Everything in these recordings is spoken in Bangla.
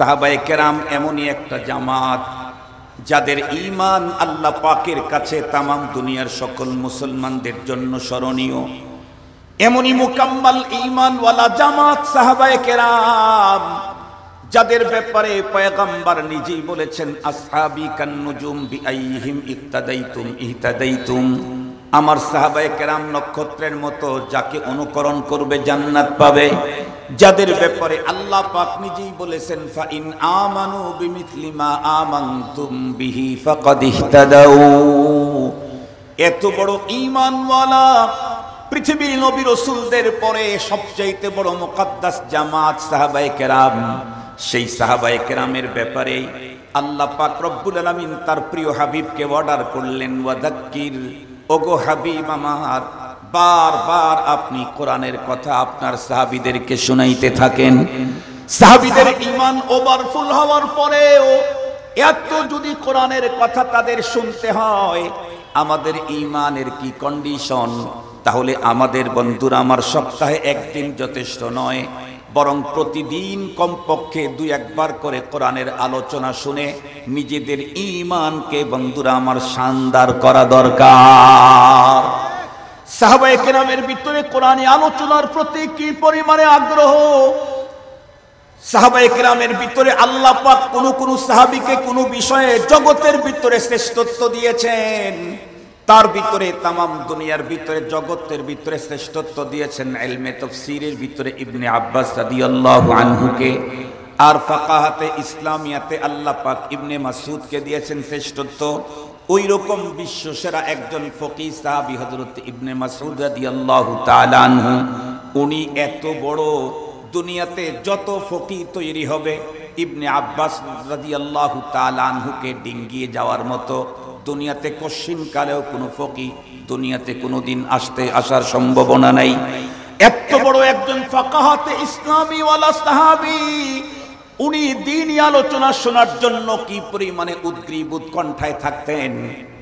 সাহাবায়ে কেরাম এমনই একটা জামাত যাদের ঈমান আল্লাহ পাকের কাছে তামাম দুনিয়ার সকল মুসলমানদের জন্য স্মরণীয়। এমনই মুকাম্মাল ঈমানওয়ালা জামাত সাহাবায়ে কেরাম যাদের ব্যাপারে পয়গম্বর নিজেই বলেছেন, আসহাবি কান্নুজুম বিআইহিম ইক্তাদাইতুম ইহতাদাইতুম। আমার সাহাবায়ে কেরাম নক্ষত্রের মতো, যাকে অনুকরণ করবে জান্নাত পাবে। যাদের ব্যাপারে আল্লাহ পাক নিজেই বলেছেন, ফাইন আমানু বিমিথলি মা আমানতুম বিহি ফাকাদ ইহতাদাউ। এত বড় ঈমানওয়ালা পৃথিবীর নবী রাসূলদের পরে সবচাইতে বড় মুকদ্দাস জামাত সাহাবায়ে কেরাম। সেই সাহাবায়ে কেরামের ব্যাপারে আল্লাহ পাক রব্বুল আলামিন তার প্রিয় হাবিবকে অর্ডার করলেন, ওয়াযাক্কির, ওগো হাবিব আমার, বারবার আপনি কোরআনের কথা আপনার সাহাবীদেরকে শুনাইতে থাকেন। সাহাবীদের ঈমান ওভারফুল হওয়ার পরেও এত যদি কোরআনের কথা তাদের শুনতে হয়, আমাদের ঈমানের কি কন্ডিশন? তাহলে আমাদের বন্ধুরা আমার, সপ্তাহে একদিন যথেষ্ট নয়, বরং প্রতিদিন কমপক্ষে 2-1 বার করে কোরআনের আলোচনা শুনে নিজেদের ঈমানকে বন্ধুরা আমার শানদার করা দরকার। সাহাবায়ে কেরামের ভিতরে কোরআনী আলোচনার প্রতি কি পরিমাণে আগ্রহ! সাহাবায়ে কেরামের ভিতরে আল্লাহ পাক কোন সাহাবীকে কোন বিষয়ে জগতের ভিতরে শ্রেষ্ঠত্ব দিয়েছেন, তার ভিতরে তামাম দুনিয়ার ভিতরে জগতের ভিতরে শ্রেষ্ঠত্ব দিয়েছেন ইলমে তাফসীরের ভিতরে ইবনে আব্বাস রাদিয়াল্লাহু আনহুকে, আর ফাকাহাতে ইসলামিয়াতে আল্লাহ পাক ইবনে মাসউদকে দিয়েছেন শ্রেষ্ঠত্ব। ওই রকম বিশ্বসেরা একজন ফকিহ সাহাবী হযরত ইবনে মাসউদ রাদিয়াল্লাহু তাআলা আনহু, উনি এত বড়, দুনিয়াতে যত ফকিহ তৈরি হবে ইবনে আব্বাস রাদিয়াল্লাহু তাআলা আনহুকে ডিঙ্গিয়ে যাওয়ার মতো দুনিয়াতে কশিনকালেও কোনো ফকিহ দুনিয়াতে কোনোদিন আসার সম্ভাবনা নাই। এত বড় একজন ফাকাহাতে ইসলামী ওয়ালা সাহাবী, উনি দ্বীনি আলোচনা শোনার জন্য কি পরিমাণে উদ্গ্রীব উৎকণ্ঠায় থাকতেন।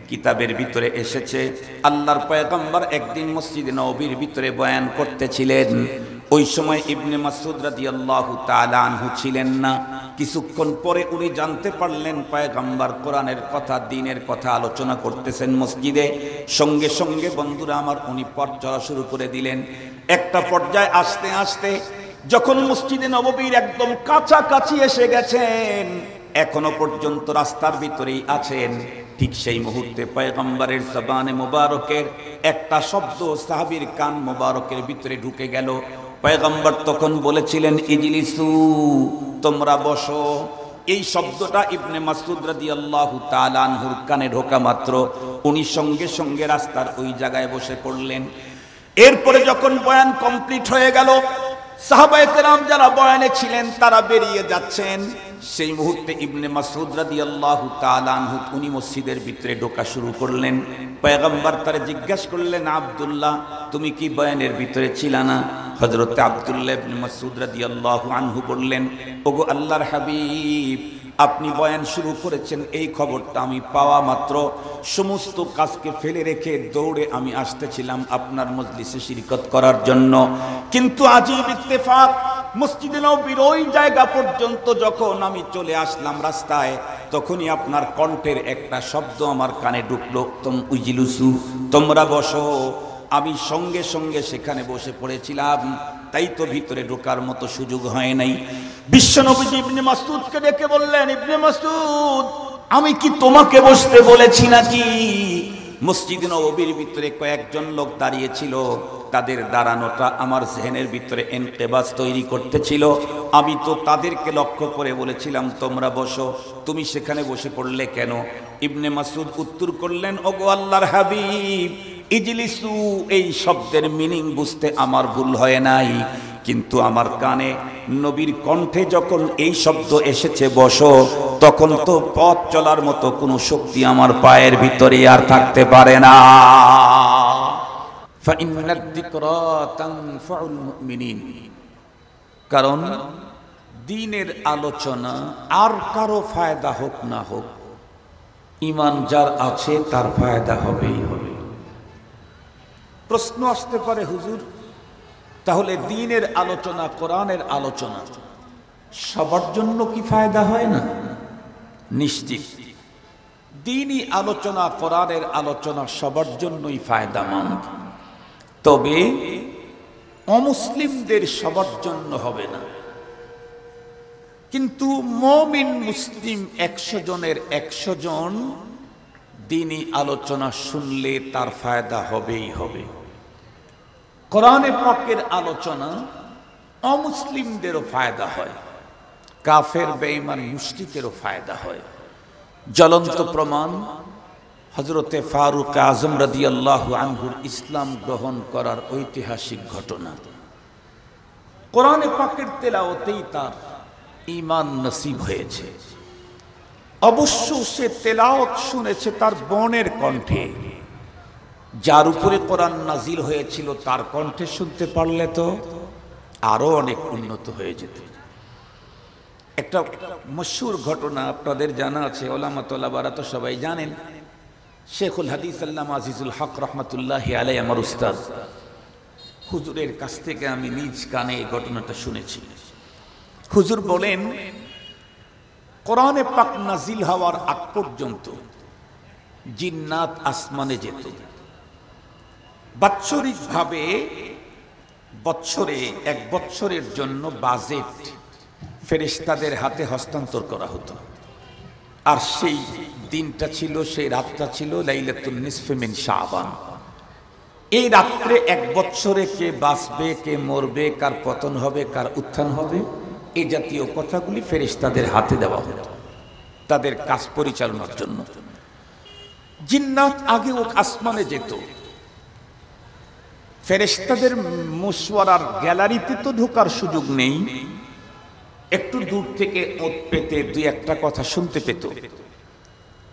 কিতাবের ভিতরে এসেছে, আল্লাহর পয়গম্বর একদিন মসজিদে নববীর ভিতরে বয়ান করতেছিলেন। ওই সময় ইবনে মাসউদ রাদিয়াল্লাহু তাআলা আনহু ছিলেন না। কিছুক্ষণ পরে উনি জানতে পারলেন পয়গম্বর কোরআনের কথা, দ্বীনের কথা আলোচনা করতেছেন মসজিদে। সঙ্গে সঙ্গে বন্ধুরা আমার, উনি পথ চলা শুরু করে দিলেন। একটা পর্যায়ে আস্তে আস্তে যখন মসজিদে নববীর একদম কাছাকাছি এসে গেছেন, এখনো পর্যন্ত রাস্তার ভিতরেই আছেন, ঠিক সেই মুহূর্তে পয়গম্বরের জবানে মুবারকের একটা শব্দ সাহাবীর কান মুবারকের ভিতরে ঢুকে গেল। পয়গম্বর তখন বলেছিলেন, ইজলিসু, তোমরা বসো। এই শব্দটা ইবনে মাসউদ রাদিয়াল্লাহু তাআলা আনহুর কানে ঢোকা মাত্র উনি সঙ্গে সঙ্গে রাস্তার ওই জায়গায় বসে পড়লেন। এরপরে যখন বয়ান কমপ্লিট হয়ে গেল, সাহাবায়ে কেরাম যারা বয়ানে ছিলেন তারা বেরিয়ে যাচ্ছেন। সেই মুহূর্তে ইবনে মাসউদ রাদিয়াল্লাহু তাআলা আনহু উনি মসজিদের ভিতরে ঢোকা শুরু করলেন। পয়গম্বর তারে জিজ্ঞাসা করলেন, আব্দুল্লাহ, তুমি কি বয়ানের ভিতরে ছিলা না? হযরত আব্দুল্লাহ ইবনে মাসউদ রাদিয়াল্লাহু আনহু বললেন, ওগো আল্লাহর হাবিব, আপনি বয়ান শুরু করেছেন, এই খবরটা আমি পাওয়া মাত্র সমস্ত কাজকে ফেলে রেখে দৌড়ে আমি আসতেছিলাম আপনার মজলিসে শিরকত করার জন্য। কিন্তু আজীব ইত্তেফাক, মসজিদে নববীর ওই জায়গা পর্যন্ত যখন আমি চলে আসলাম রাস্তায়, তখনই আপনার কণ্ঠের একটা শব্দ আমার কানে ঢুকলো, উজলিসু, তোমরা বসো। আমি সঙ্গে সঙ্গে সেখানে বসে পড়েছিলাম, তাই তো ভিতরে ঢোকার মতো সুযোগ হয় নাই। বিশ্বনবী ইবনে মাসউদকে ডেকে বললেন, ইবনে মাসউদ, আমি কি তোমাকে বসতে বলেছি নাকি? মসজিদ নববীর ভিতরে কয়েকজন লোক দাঁড়িয়ে ছিল, তাদের দাঁড়ানোটা আমার জেহেনের ভিতরে ইনকিবাস তৈরি করতেছিল। আমি তো তাদেরকে লক্ষ্য করে বলেছিলাম, তোমরা বসো, তুমি সেখানে বসে পড়লে কেন? ইবনে মাসউদ উত্তর করলেন, ওগো আল্লাহর হাবিব, ইজলিসু এই শব্দের মিনিং বুঝতে আমার ভুল হয় নাই, কিন্তু আমার কানে নবীর কণ্ঠে যখন এই শব্দ এসেছে বসো, তখন তো পথ চলার মতো কোনো শক্তি আমার পায়ের ভিতরে আর থাকতে পারে না। ফাইন্নাদ যিকরা তানফাউল মুমিনিন, কারণ দ্বীনের আলোচনা আর কারো ফায়দা হোক না হোক, ঈমান যার আছে তার ফায়দা হবেই হবে। প্রশ্ন আসতে পারে, হুজুর, তাহলে দ্বীনের আলোচনা, কোরআনের আলোচনা সবার জন্য কি ফায়দা হয় না? নিশ্চিত দ্বীনি আলোচনা, কোরআনের আলোচনা সবার জন্যই ফায়দামন্দ, তবে অমুসলিমদের সবার জন্য হবে না। কিন্তু মুমিন মুসলিম 100 জনের 100 জন দ্বীনি আলোচনা শুনলে তার ফায়দা হবেই হবে। কোরআনে পাকের আলোচনা অমুসলিমদেরও ফায়দা হয়, কাফের বেঈমান মুশরিকেরও ফায়দা হয়। জ্বলন্ত প্রমাণ হযরতে ফারুক আযম রাদিয়াল্লাহু আনহুর ইসলাম গ্রহণ করার ঐতিহাসিক ঘটনা। কোরআনে পাকের তেলাওয়াতেই তার ঈমান নসিব হয়েছে। অবশ্য সে তেলাওয়াত শুনেছে তার বোনের কণ্ঠে, যার উপরে কোরআন নাজিল হয়েছিল তার কণ্ঠে শুনতে পারলে তো আরো অনেক উন্নত হয়ে যেত। একটা মশহুর ঘটনা আপনাদের জানা আছে, ওলামা তোলাবারা তো সবাই জানেন। শেখুল হাদিস আল্লামা আজিজুল হক রহমাতুল্লাহি আলাইহি আমার উস্তাদ হুজুরের কাছ থেকে আমি নিজ কানে এই ঘটনাটা শুনেছি। হুজুর বলেন, কোরআনে পাক নাজিল হওয়ার আগ পর্যন্ত জিন্নাত আসমানে যেত। বাৎসরিকভাবে বছরে 1 বছরের জন্য বাজেট ফেরেশতাদের হাতে হস্তান্তর করা হতো। আর সেই দিনটা ছিল, সেই রাতটা ছিল লাইলাতুন নিসফে মিন শাবান। এই রাত্রে 1 বছরে কে বাঁচবে, কে মরবে, কার পতন হবে, কার উত্থান হবে, এই জাতীয় কথাগুলি ফেরেশতাদের হাতে দেওয়া হতো তাদের কাজ পরিচালনার জন্য। জিন্নাত আগেও আসমানে যেত। ফেরেশতাদের মশওয়ারার গ্যালারিতে তো ঢোকার সুযোগ নেই, একটু দূর থেকে ওত পেতে 2-1টা কথা শুনতে পেত।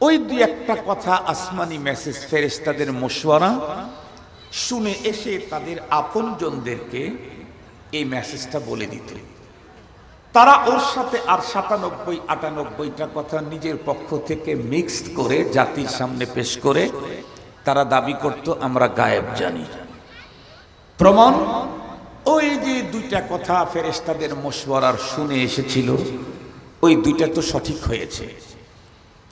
ওই 2-1টা কথা আসমানি মেসেজ ফেরেশতাদের মশওয়ারা শুনে এসে তাদের আপনজনদেরকে এই মেসেজটা বলে দিত। তারা ওর সাথে আর 97-98টা কথা নিজের পক্ষ থেকে মিক্সড করে জাতির সামনে পেশ করে তারা দাবি করত আমরা গায়েব জানি। প্রমাণ, ওই যে 2টা কথা ফেরেশতাদের মশওয়ারার শুনে এসেছিল, ওই 2টা তো সঠিক হয়েছে।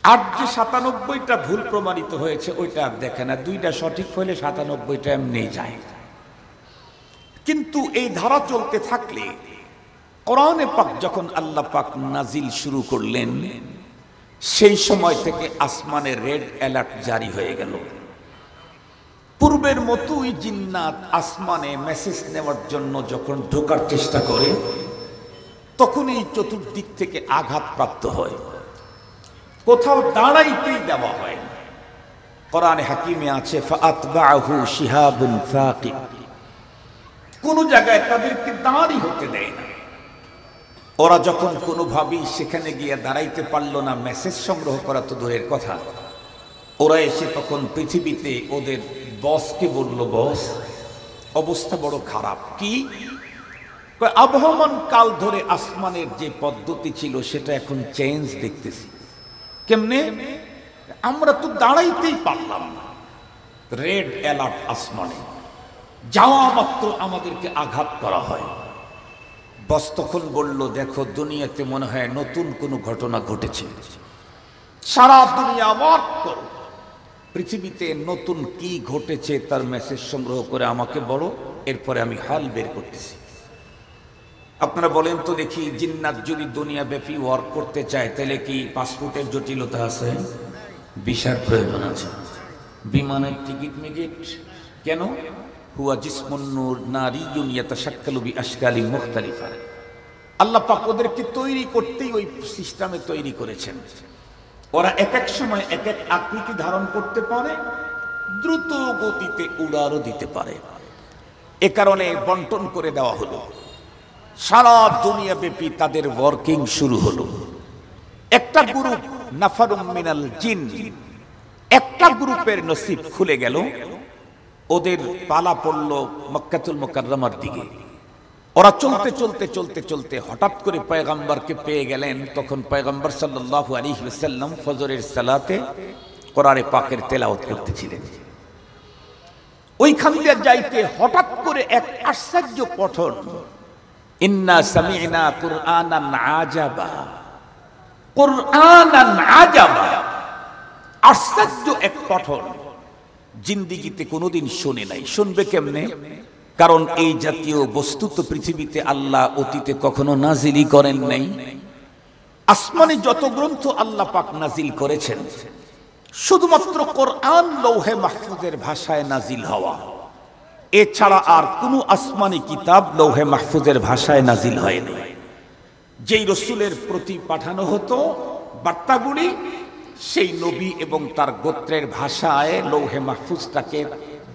আর যে 97টা ভুল প্রমাণিত হয়েছে ওইটা আর দেখে না। 2টা সঠিক হলে 97টা এমনি যায়। কিন্তু এই ধারা চলতে থাকলে কোরআনে পাক যখন আল্লাহ পাক নাজিল শুরু করলেন, সেই সময় থেকে আসমানে রেড অ্যালার্ট জারি হয়ে গেল। পূর্বের মতোই জিন্নাত আসমানে মেসেজ নেওয়ার জন্য যখন ঢোকার চেষ্টা করে, তখন এই চতুর্দিক থেকে আঘাতপ্রাপ্ত হয়, কোথাও দাঁড়াইতেই দেওয়া হয় না। কোরআনে হাকিমে আছে ফাআতবাহু শিহাবুন সাকিব, কোন জায়গায় তাদেরকে দাঁড়ি হতে দেয় না। ওরা যখন কোনোভাবেই সেখানে গিয়ে দাঁড়াইতে পারল না, মেসেজ সংগ্রহ করা তো দূরের কথা, ওরা এসে তখন পৃথিবীতে ওদের বসকে বলল, বস অবস্থা বড় খারাপ। কি? আবহমান কাল ধরে আসমানের যে পদ্ধতি ছিল সেটা এখন চেঞ্জ দেখতেছি। কেমনে? আমরা তো দাঁড়াইতেই পারলাম না, রেড অ্যালার্ট আসমানে, যাওয়া মাত্র আমাদেরকে আঘাত করা হয়। বস তখন বলল, দেখো দুনিয়াতে মনে হয় নতুন কোনো ঘটনা ঘটেছে, সারা দুনিয়া অবাক করো, পৃথিবীতে নতুন কি ঘটেছে তার মেসেজ সংগ্রহ করে আমাকে বলো, এরপরে আমি হাল বের করতেছি। আপনারা বলেন তো দেখি, জিন্নাত যদি দুনিয়া ব্যাপী ওয়ার্ক করতে চায় তাহলে কি পাসপোর্টের জটিলতা আছে? ভিসার প্রয়োজন আছে, বিমানের টিকিট মিকিট কেন? হুয়া জিসমুন নূর নারিয়ুন ইয়াতাশাক্কালু বিআশকালি মুখতালিফা। আল্লাহ পাক ওদেরকে তৈরি করতেই ওই সিস্টেমে তৈরি করেছেন। ওরা এক এক সময় এক এক আকৃতি ধারণ করতে পারে, দ্রুত গতিতে উড়ারও দিতে পারে। এ কারণে বন্টন করে দেওয়া হলো, সারা দুনিয়া ব্যাপী তাদের ওয়ার্কিং শুরু হলো। একটা গ্রুপ নাফারুম মিনাল জিন, একটা গ্রুপের নসিব খুলে গেল, ওদের পালা পড়ল মক্কাতুল মুকাররমার দিকে। ওরা চলতে চলতে চলতে চলতে হঠাৎ করে পয়গম্বরকে পেয়ে গেলেন। তখন পয়গম্বর সাল্লাল্লাহু আলাইহি ওয়াসাল্লাম ফজরের সালাতে কোরআনে পাকের তেলাওয়াত করতেছিলেন। ওইখান দিয়ে যাইতে হঠাৎ করে এক আশ্চর্য পঠন ইন্না সামি'না কুরআনান আজাবা, কুরআনান আজাবা, আশ্চর্য এক পঠন জিন্দিগিতে কোনোদিন শুনে নাই। শুনবে কেমনে? কারণ এই জাতীয় বস্তু তো পৃথিবীতে আল্লাহ অতীতে কখনো নাজিলই করেন নাই। আসমানে যত গ্রন্থ আল্লাহ পাক নাজিল করেছেন, শুধুমাত্র কোরআন লৌহে মাহফুজের ভাষায় নাজিল হওয়া, এছাড়া আর কোনো আসমানি কিতাব লৌহে মাহফুজের ভাষায় নাজিল হয়নি। যেই রসুলের প্রতি পাঠানো হতো বার্তাগুলি, সেই নবী এবং তার গোত্রের ভাষায় লৌহে মাহফুজটাকে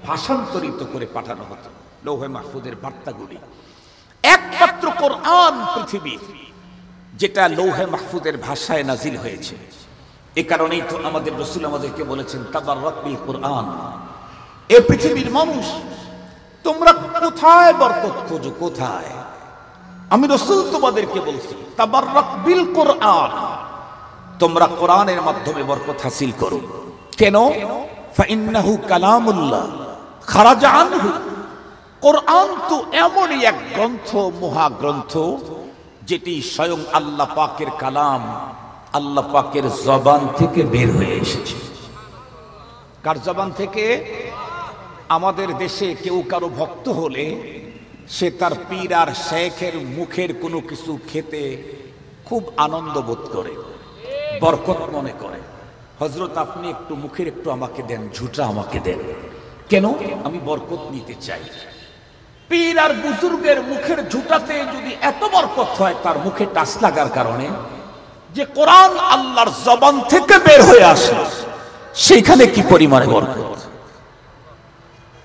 ভাষান্তরিত করে পাঠানো হতো। লৌহে মাহফুজের বার্তাগুলি একমাত্র কোরআন পৃথিবীর যেটা লৌহে মাহফুজের ভাষায় নাজিল হয়েছে। এ কারণেই তো আমাদের রসুল আমাদেরকে বলেছেন তাবাররাক বিল কোরআন। এ পৃথিবীর মানুষ, তোমরা কোথায় বরকত খোঁজো? কোথায়? আমি রসুল তোমাদেরকে বলছি তাবাররাক বিল কোরআন, তোমরা কোরআনের মাধ্যমে বরকত হাসিল করো। কেন? ফাইন্নাহু কালামুল্লাহ খারাজা আনহু। কোরআন তো এমনই এক গ্রন্থ, মহাগ্রন্থ, যেটি স্বয়ং আল্লাহ পাকের কালাম, আল্লাহ পাকের জবান থেকে বের হয়ে এসেছে। কার জবান থেকে? আমাদের দেশে কেউ কারো ভক্ত হলে সে তার পীর আর শেখের মুখের কোনো কিছু খেতে খুব আনন্দ বোধ করে, বরকত মনে করে। হযরত আপনি একটু মুখের একটু আমাকে দেন, ঝুটা আমাকে দেন। কেন? আমি বরকত নিতে চাই। পীর আর বুজুর্গের মুখের ঝুটাতে যদি এত বরকত হয় তার মুখে টাচ লাগার কারণে, যে কোরআন আল্লাহর জবান থেকে বের হয়ে আসে, সেইখানে কি পরিমাণে বরকত!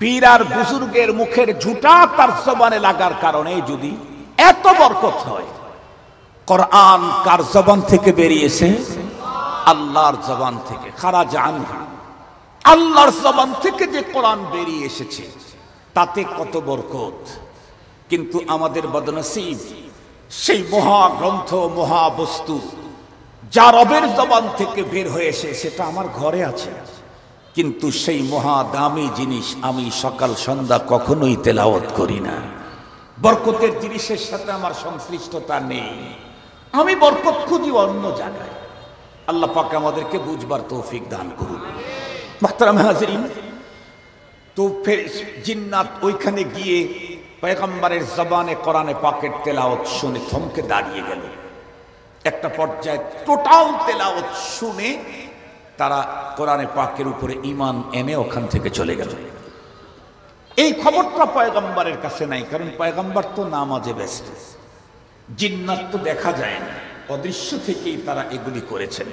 পীর আর বুজুর্গের মুখের ঝুটা তার জবানে লাগার কারণে যদি এত বরকত হয়, কোরআন কার জবান থেকে বেরিয়েছে? আল্লাহর জবান থেকে। খারাজা আনহু, আল্লাহর জবান থেকে যে কোরআন বেরিয়ে এসেছে তাতে কত বরকত। কিন্তু আমাদের বদনসিব, সেই মহাগ্রন্থ, মহাবস্তু যা রবের জবান থেকে বের হয়েছে সেটা আমার ঘরে আছে, কিন্তু সেই মহা দামি জিনিস আমি সকাল সন্ধ্যা কখনোই তেলাওয়াত করি না। বরকতের জিনিসের সাথে আমার সংশ্লিষ্টতা নেই, আমি বরকত খুঁজি অন্য জায়গায়। আল্লাহ পাক আমাদেরকে বুঝবার তৌফিক দান করুন। মুহতারাম হাজিরিন, তো ফের জিন্নাত ওইখানে গিয়ে পয়গম্বরের জবানে কোরআনে পাকের তেলাওয়াত শুনে থমকে দাঁড়িয়ে গেল। একটা পর্যায়ে টোটাল তেলাওয়াত শুনে তারা কোরআনে পাকের উপরে ঈমান এনে ওখান থেকে চলে গেল। এই খবরটা পয়গম্বরের কাছে নাই, কারণ পয়গম্বর তো নামাজে ব্যস্ত। জিন্নাত তো দেখা যায় না, অদৃশ্য থেকেই তারা এগুলি করেছেন।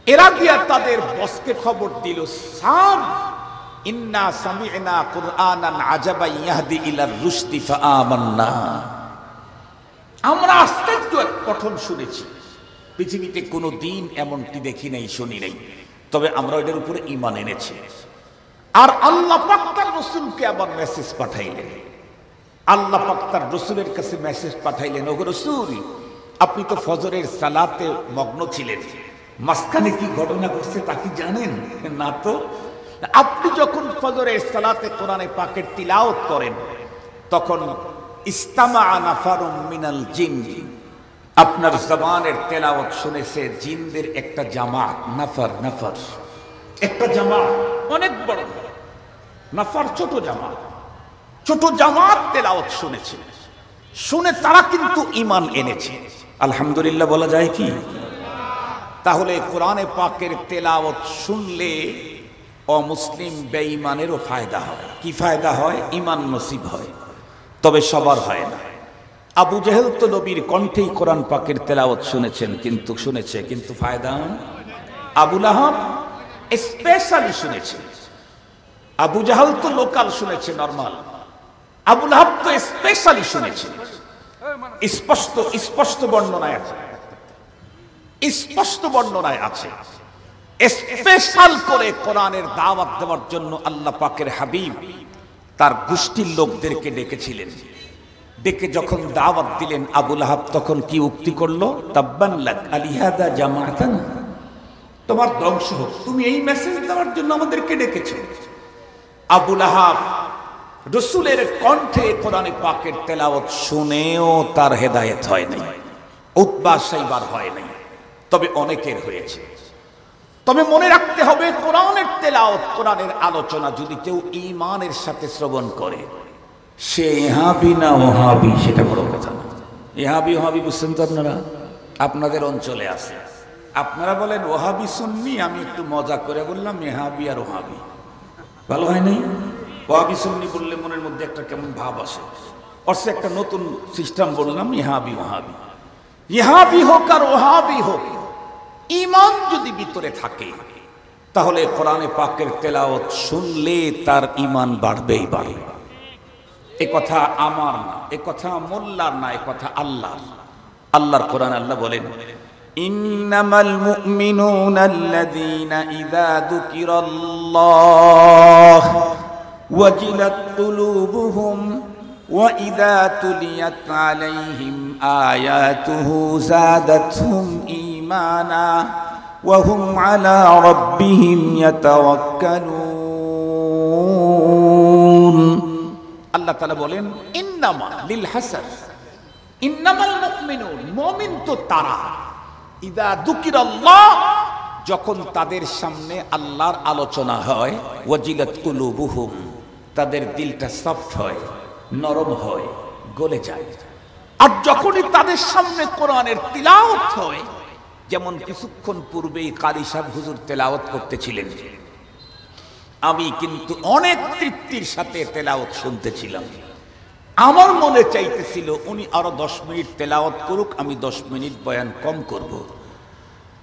এরা গিয়া তাদের বসকে খবর দিল, স্যার ইন্না সামি'না কুরআনান আজাবান ইয়াহদি ইলার রুশদি ফাআমান্না। আমরা আশ্চর্য এক পঠন শুনেছি, পৃথিবীতে কোনো দিন এমনটি দেখি নাই, শুনি নাই, তবে আমরা এটার উপরে ঈমান এনেছি। আর আল্লাহ পাক তার রাসূলকে আবার মেসেজ পাঠাইলেন। আল্লাহ পাক তার রাসূলের কাছে মেসেজ পাঠাইলেন, ওগো রাসূল, আপনি তো ফজরের সালাতে মগ্ন ছিলেন, মাঝখানে কি ঘটনা ঘটছে তা কি জানেন? না তো। আপনি যখন ফজরের সালাতে কোরআনে পাকের তিলাওয়াত করেন, তখন ইস্তামা নাফারুম মিনাল জিন, আপনার জবানের তেলাওয়াত শুনেছে জিনদের একটা জামাত। নাফার, নাফার একটা জামাত, অনেক বড়। নাফার ছোট জামাত, ছোট জামাত তেলাওয়াত শুনেছে। শুনে তারা কিন্তু ঈমান এনেছে। আলহামদুলিল্লাহ বলা যায় কি? তাহলে কোরআনে পাকের তেলাওয়াত শুনলে অমুসলিম বেঈমানেরও ফায়দা হয়। কি ফায়দা হয়? ঈমান নসিব হয়, তবে সবার হয় না। আবু জেহেল তো নবীর কণ্ঠেই কোরআন পাকের তেলাওয়াত শুনেছেন, কিন্তু ফায়দা। আবু লাহাব স্পেশালি শুনেছে। আবু জাহাল তো লোকাল শুনেছে, নরমাল। আবু লাহাব তো স্পেশালি শুনেছে। স্পষ্ট বর্ণনায় আছে, স্পষ্ট বর্ণনায় আছে। স্পেশাল করে কোরআনের দাওয়াত দেওয়ার জন্য আল্লাহ পাকের হাবিব তার গোষ্ঠীর লোকদেরকে ডেকেছিলেন। ডেকে যখন দাওয়াত দিলেন, আবু লাহাব তখন কি উক্তি করলো? তাব্বান লাক আলিহাদা জামাতান, তোমার ধ্বংস হোক, তুমি এই মেসেজ দেওয়ার জন্য আমাদেরকে ডেকেছো। আবু লাহাব রসুলের কণ্ঠে কোরআনে পাকের তেলাওয়াত শুনেও তার হেদায়েত হয় নাই, উতবা সাইবার হয় নাই, তবে অনেকের হয়েছে। তবে মনে রাখতে হবে, কোরআনের তেলাওয়াত, কোরআনের আলোচনা যদি কেউ ঈমানের সাথে শ্রবণ করে, সে ইহাবি না ওহাবি সেটা বড় কথা না। ইহাবি ওহাবি বুঝছেন তো আপনারা? আপনাদের অঞ্চলে আছে, আপনারা বলেন ওহাবি সুন্নি, আমি একটু মজা করে বললাম ইহাবি আর ওহাবি, ভালো হয় নাই? ওহাবি সুন্নি বললে মনের মধ্যে একটা কেমন ভাব আসে, অর্থে একটা নতুন সিস্টেম বললাম ইহাবি ওহাবি। ইহাবি হোক আর ওহাবি হোক, ঈমান যদি ভিতরে থাকে তাহলে কোরআনে পাকের তেলাওয়াত শুনলে তার ঈমান বাড়বেই বাড়বে। এ কথা আমার না, এ কথা মোল্লার না, এ কথা আল্লাহর। আল্লাহর কোরআন আল্লাহ বলেন, ইন্নামাল মুমিনুনা আল্লাযীনা ইযা যুকিরাল্লাহ ওয়াজিলাত কুলুবুহুম ওয়া ইযা তুলিয়াত আলাইহিম আয়াতুহু যাদাতহুম ঈমানা ওয়া হুম আলা রাব্বিহিম ইয়াতাওয়াক্কালুন। আল্লাহ তাআলা বলেন, ইন্নামা লিল হাসার, ইন্নামাল মুমিনুন, মুমিন তো তারা, ইযা যুকিরাল্লাহ, যখন তাদের সামনে আল্লাহর আলোচনা হয়, ওয়াজিলাত কুলুবুহুম, তাদের দিলটা সফট হয়, নরম হয়, গলে যায়। আর যখনই তাদের সামনে কোরআনের তিলাওয়াত হয়, যেমন কিছুক্ষণ পূর্বেই কারি সাহেব হুজুর তেলাওয়াত করতেছিলেন, আমি কিন্তু অনেক তৃপ্তির সাথে তেলাওয়াত শুনতেছিলাম। আমার মনে চাইতেছিল উনি আরো 10 মিনিট তেলাওয়াত করুক, আমি 10 মিনিট বয়ান কম করব,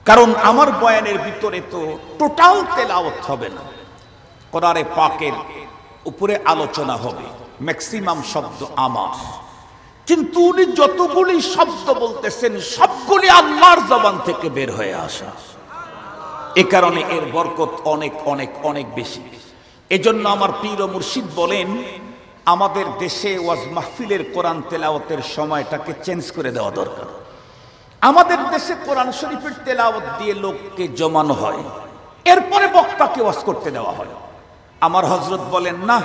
কারণ আমার বয়ানের ভিতরে তো টোটাল তেলাওয়াত হবে না, কোরআনে পাকের উপরে আলোচনা হবে, ম্যাক্সিমাম শব্দ আমার। কিন্তু উনি যতগুলি শব্দ বলতেছেন সবগুলি আল্লাহর জবান থেকে বের হয়ে আসা, এ কারণে এর বরকত অনেক অনেক অনেক বেশি। এজন্য আমার পীর ও মুর্শিদ বলেন, আমাদের দেশে ওয়াজ মাহফিলের কোরআন তেলাওয়াতের সময়টাকে চেঞ্জ করে দেওয়া দরকার। আমাদের দেশে কোরআন শরীফের তেলাওয়াত দিয়ে লোককে জমানো হয়, এরপরে বক্তাকে ওয়াজ করতে দেওয়া হয়। আমার হযরত বলেন, না,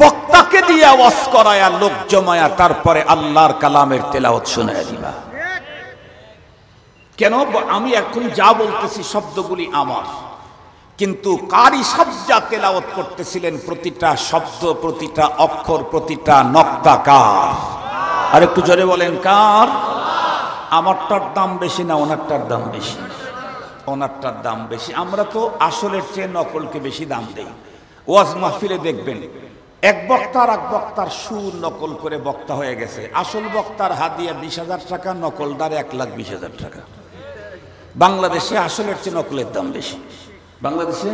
বক্তাকে দিয়ে ওয়াজ করায়া লোক জমায়া তারপরে আল্লাহর কালামের তেলাওয়াত শোনায়া দিবা। কেন? আমি এখন যা বলতেছি শব্দগুলি আমার, কিন্তু কারি সাহেব যা তেলাওয়াত করতেছিলেন প্রতিটা শব্দ, প্রতিটা অক্ষর, প্রতিটা নক্তা কার? আর একটু জোরে বলেন, কার? আমারটার দাম বেশি না ওনারটার দাম বেশি? ওনারটার দাম বেশি। আমরা তো আসলের চেয়ে নকলকে বেশি দাম দেই। ওয়াজ মাহফিলে দেখবেন এক বক্তার এক বক্তার সুর নকল করে বক্তা হয়ে গেছে, আসল বক্তার হাদিয়া 20,000 টাকা, নকলদার 1,20,000 টাকা। বাংলাদেশে আসলের চেয়ে নকলের দাম বেশি, বাংলাদেশে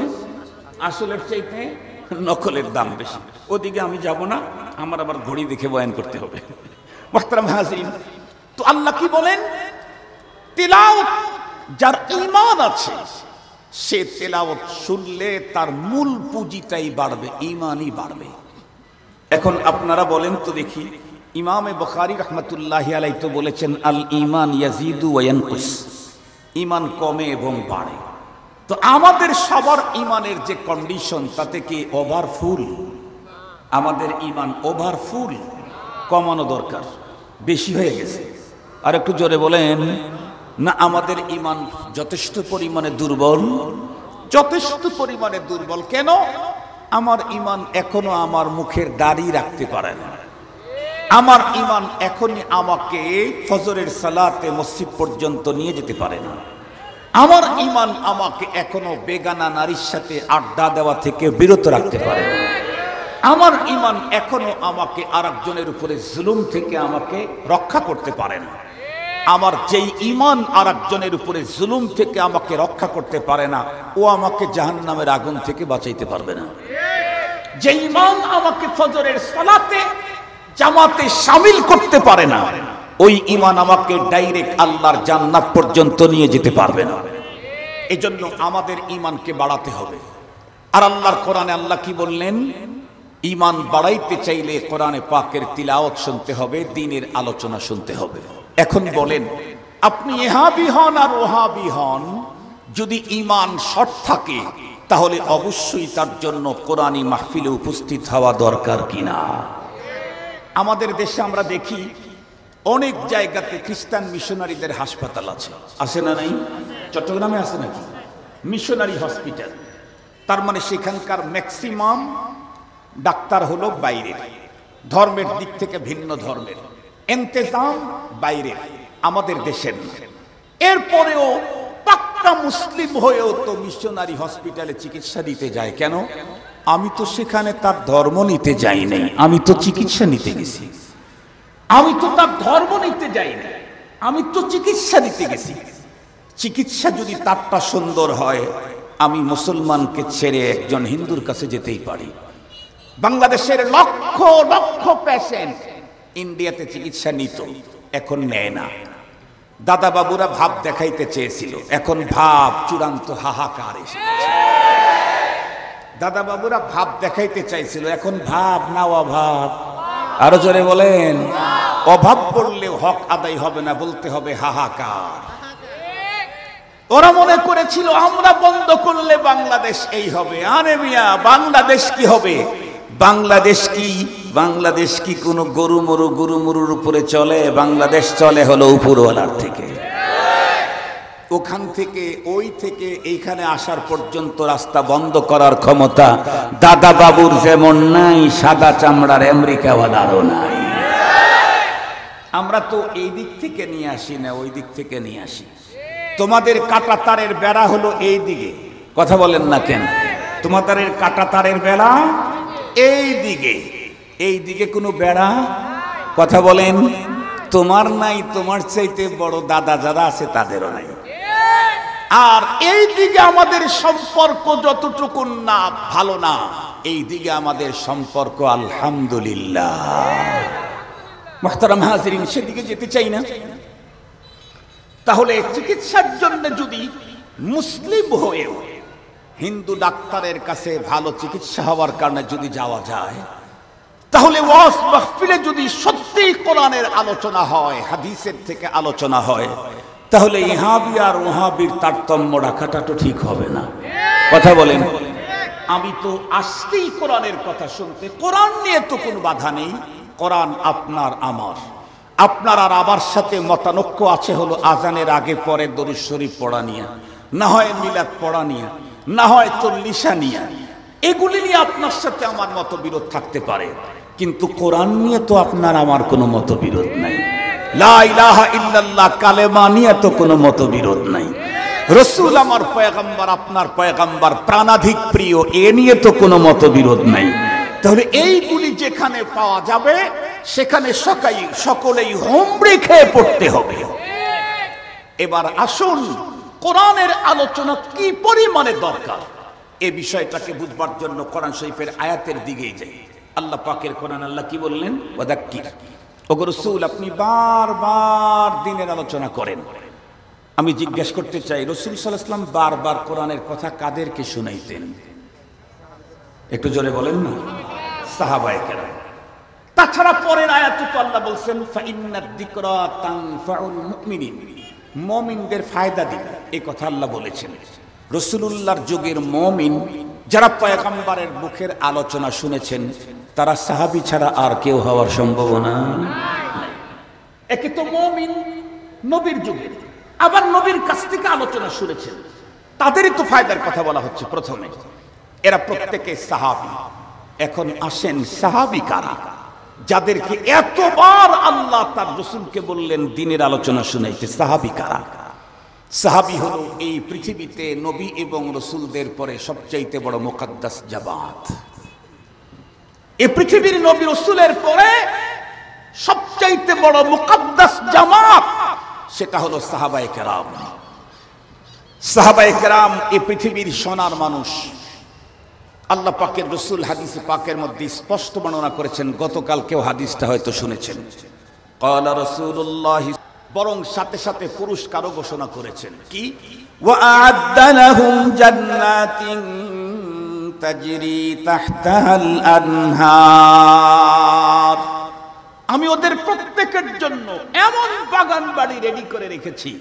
আসলের চাইতে নকলের দাম বেশি। ওদিকে আমি যাব না, আমার আবার ঘড়ি দেখে বয়ান করতে হবে। মুহতারাম হাজিরিন, তো আল্লাহ কি বলেন? তিলাওয়াত যার ঈমান আছে সে তেলাওয়াত শুনলে তার মূল পুঁজিটাই বাড়বে, ঈমানই বাড়বে। এখন আপনারা বলেন তো দেখি, ইমামে বুখারী রাহমাতুল্লাহি আলাইহি তো বলেছেন, আল ঈমান ইয়াজিদু ওয়া ইয়ানকুস, ঈমান কমে এবং বাড়ে। তো আমাদের সবার ঈমানের যে কন্ডিশন, তাতে কি ওভারফুল? আমাদের ঈমান ওভারফুল, কমানো দরকার, বেশি হয়ে গেছে। আর একটু জোরে বলেন না, আমাদের ঈমান যথেষ্ট পরিমাণে দুর্বল, যথেষ্ট পরিমাণে দুর্বল। কেন? আমার ঈমান এখনো আমার মুখের দাড়ি রাখতে পারে না, আমার ঈমান এখনই আমাকে ফজরের সালাতে মসজিদ পর্যন্ত নিয়ে যেতে পারে না, আমার ঈমান আমাকে এখনো বেগানা নারীর সাথে আড্ডা দেওয়া থেকে বিরত রাখতে পারে না, আমার ঈমান এখনো আমাকে আরেকজনের উপরে জুলুম থেকে আমাকে রক্ষা করতে পারে না। আমার যেই ঈমান আরেকজনের উপরে জুলুম থেকে আমাকে রক্ষা করতে পারে না, ও আমাকে জাহান্নামের আগুন থেকে বাঁচাইতে পারবে না। যে ঈমান আমাকে ফজরের সালাতে জামাতে শামিল করতে পারে না, ওই ঈমান আমাকে ডাইরেক্ট আল্লাহর জান্নাত পর্যন্ত নিয়ে যেতে পারবে না। এজন্য আমাদের ঈমানকে বাড়াতে হবে। আর আল্লাহর কোরআনে আল্লাহ কি বললেন? ঈমান বাড়াইতে চাইলে কোরআনে পাকের তিলাওয়াত শুনতে হবে, দ্বীনের আলোচনা শুনতে হবে। এখন বলেন, আপনি ইহাবি হন আর ওহাবি হন, যদি ঈমান শর্ট থাকে তাহলে অবশ্যই তার জন্য কোরআনী মাহফিলে উপস্থিত হওয়া দরকার কিনা? আমাদের দেশে আমরা দেখি অনেক জায়গাতে খ্রিস্টান মিশনারিদের হাসপাতাল আছে, আছে না নাই? চট্টগ্রামে আছে নাকি মিশনারি হসপিটাল? তার মানে সেখানকার ম্যাক্সিমাম ডাক্তার হলো বাইরে, ধর্মের দিক থেকে ভিন্ন ধর্মের, ইন্তেজাম বাইরে, আমাদের দেশের না। এরপরেও পাক্কা মুসলিম হয়েও তো মিশনারি হসপিটালে চিকিৎসা দিতে যায় কেন? আমি তো সেখানে তার ধর্ম নিতে যাই নাই, আমি তো চিকিৎসা নিতে গেছি। আমি তো তার ধর্ম নিতে যাই না, আমি তো চিকিৎসা নিতে গেছি। চিকিৎসা যদি তারটা সুন্দর হয়, আমি মুসলমানকে ছেড়ে একজন হিন্দুর কাছে যেতেই পারি। বাংলাদেশের লক্ষ লক্ষ পেশেন্ট ইন্ডিয়াতে চিকিৎসা নিত, এখন নেয় না। দাদা বাবুরা ভাব দেখাইতে চেয়েছিল, এখন ভাব চূড়ান্ত হাহাকার এসে গেছে। দাদা বাবুরা ভাব দেখাইতে চাইছিল, এখন ভাব না অভাব। আরো জোরে বলেন, অভাব পড়লে হক আদায় হবে না, বলতে হবে হাহাকার। ওরা মনে করেছিল আমরা বন্ধ করলে বাংলাদেশ এই হবে। আরে মিয়া, বাংলাদেশ কি হবে? বাংলাদেশ কি, বাংলাদেশ কি কোনো গরু মরুর উপরে চলে? বাংলাদেশ চলে হলো উপরওয়ালার থেকে। ওখান থেকে ওই থেকে এইখানে আসার পর্যন্ত রাস্তা বন্ধ করার ক্ষমতা দাদা বাবুর যেমন নাই, সাদা চামড়ার আমেরিকাওয়ালারও নাই। আমরা তো এই দিক থেকে নিয়ে আসি না, ওই দিক থেকে নিয়ে আসি। তোমাদের কাটা তারের বেড়া হলো এই দিকে, কথা বলেন না কেন? তোমাদের কাটা তারের বেড়া এই দিকে, এই দিকে কোনো বেড়া, কথা বলেন? তোমার নাই, তোমার চাইতে বড় দাদা যারা আছে তাদেরও নাই। আর এই দিকে আমাদের সম্পর্ক যতটুকু না ভালো না, এই দিকে আমাদের সম্পর্ক আলহামদুলিল্লাহ। মুহতারাম হাজিরিন, সেদিকে যেতে চাই না। তাহলে চিকিৎসার জন্য যদি মুসলিম হয়েও হিন্দু ডাক্তারের কাছে ভালো চিকিৎসা হওয়ার কারণে যদি যাওয়া যায়, তাহলে ওয়াজ মাহফিলে যদি সত্যিই কোরআনের আলোচনা হয়, হাদিসের থেকে আলোচনা হয়, তাহলে ইহাবি আর ওহাবির তারতম্য রাখাটা তো ঠিক হবে না, কথা বলেন? আমি তো আসতেই কোরআনের কথা শুনতে, কোরআন নিয়ে তো কোনো বাধা নেই। কোরআন আপনার আমার, আপনার আর আমার সাথে মতানৈক্য আছে হলো আজানের আগে পরে দরুদ শরীফ পড়া নিয়ে, না হয় মিলাদ পড়া নিয়ে, না হয় চল্লিশা নিয়ে। এগুলি নিয়ে আপনার সাথে আমার মতবিরোধ থাকতে পারে, কিন্তু কোরআন নিয়ে তো আপনার আমার কোনো মতবিরোধ নাই। লা ইলাহা ইল্লাল্লাহ কালেমা নিয়ে তো কোনো মতবিরোধ নাই। রাসূল আমার পয়গম্বর, আপনার পয়গম্বর প্রাণাধিক প্রিয়, এ নিয়ে তো কোনো মতবিরোধ নাই। তাহলে এইগুলি যেখানে পাওয়া যাবে সেখানে সকলেই হোমড়ে খেয়ে পড়তে হবে। এবার আসুন, কোরআনের আলোচনা কি পরিমাণে দরকার এই বিষয়টাকে বুঝবার জন্য কোরআন শরীফের আয়াতের দিকেই যাই। আল্লাহ পাকের কোরআন, আল্লাহ কি বললেন? ওয়াদাক্কির। ওগো রাসূল, আপনি বারবার দ্বীনের আলোচনা করেন। আমি জিজ্ঞেস করতে চাই, রাসূল সাল্লাল্লাহু আলাইহি ওয়াসাল্লাম বারবার কোরআনের কথা কাদেরকে শুনাইতেন? একটু জোরে বলেন না। সাহাবায়ে কেরাম। তাছাড়া পরের আয়াতে তো আল্লাহ বলছেন ফাইন্নাদ যিকরা তানফাউল মুমিনিন, মুমিনদের ফায়দা দিবে, এই কথা আল্লাহ বলেছেন। রাসূলুল্লাহর যুগের মুমিন যারা পয়গম্বরের মুখের আলোচনা শুনেছেন, তারা সাহাবী ছাড়া আর কেউ হওয়ার সম্ভাবনা নাই। একে তো মুমিন নবীর যুগে, আবার নবীর কাছ থেকে আলোচনা শুনেছেন, তাদেরই তো ফায়দার কথা বলা হচ্ছে প্রথমে। এরা প্রত্যেকে সাহাবী। এখন আসেন, সাহাবী কারা? যাদেরকে এতবার আল্লাহ তার রাসূলকে বললেন দ্বীনের আলোচনা শুনাইতে, সাহাবী কারা? সাহাবী হলো এই পৃথিবীতে নবী এবং রাসূলদের পরে সবচাইতে বড় মুকদ্দাস জামাত। এই পৃথিবীর নবী রাসূলের পরে সবচাইতে বড় মুকদ্দাস জামাত, সেটা হলো সাহাবায়ে কেরাম। সাহাবায়ে কেরাম এই পৃথিবীর সোনার মানুষ। আল্লাহ পাকের রাসূল হাদিসে পাকের মধ্যে স্পষ্ট বর্ণনা করেছেন, গতকালকেও হাদিসটা হয়তো শুনেছেন। ক্বালা রাসূলুল্লাহ, বরং সাথে সাথে পুরস্কারও ঘোষণা করেছেন। কি? ওয়া'আদ্দা লাহুম জান্নাতিন তাজরি তাহতাহাল আনহার, আমি ওদের প্রত্যেকের জন্য এমন বাগান বাড়ি রেডি করে রেখেছি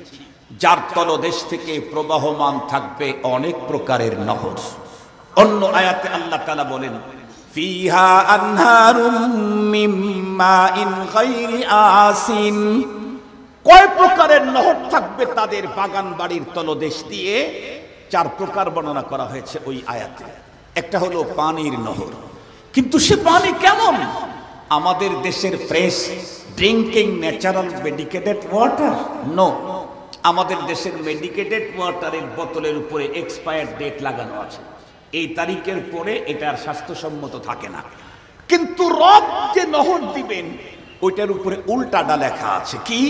যার তলদেশ থেকে প্রবাহমান থাকবে অনেক প্রকারের নহর। অন্য আয়াতে আল্লাহ তাআলা বলেন ফিহা আনহারুম মিন মাইন গায়রি আসিন, কয় প্রকারের নহর থাকবে তাদের বাগান বাড়ির তলদেশ দিয়ে? 4 প্রকার বর্ণনা করা হয়েছে ওই আয়াতে। একটা হলো পানির নহর, কিন্তু সে পানি কেমন? আমাদের দেশের fresh drinking natural medicated water? No, আমাদের দেশের মেডিকেটেড ওয়াটারের বোতলের উপরে এক্সপায়ার ডেট লাগানো আছে, এই তারিখের পরে এটা আর স্বাস্থ্যসম্মত থাকে না। কিন্তু রব যে নহর দিবেন ওইটার উপরে উল্টাটা লেখা আছে, কি?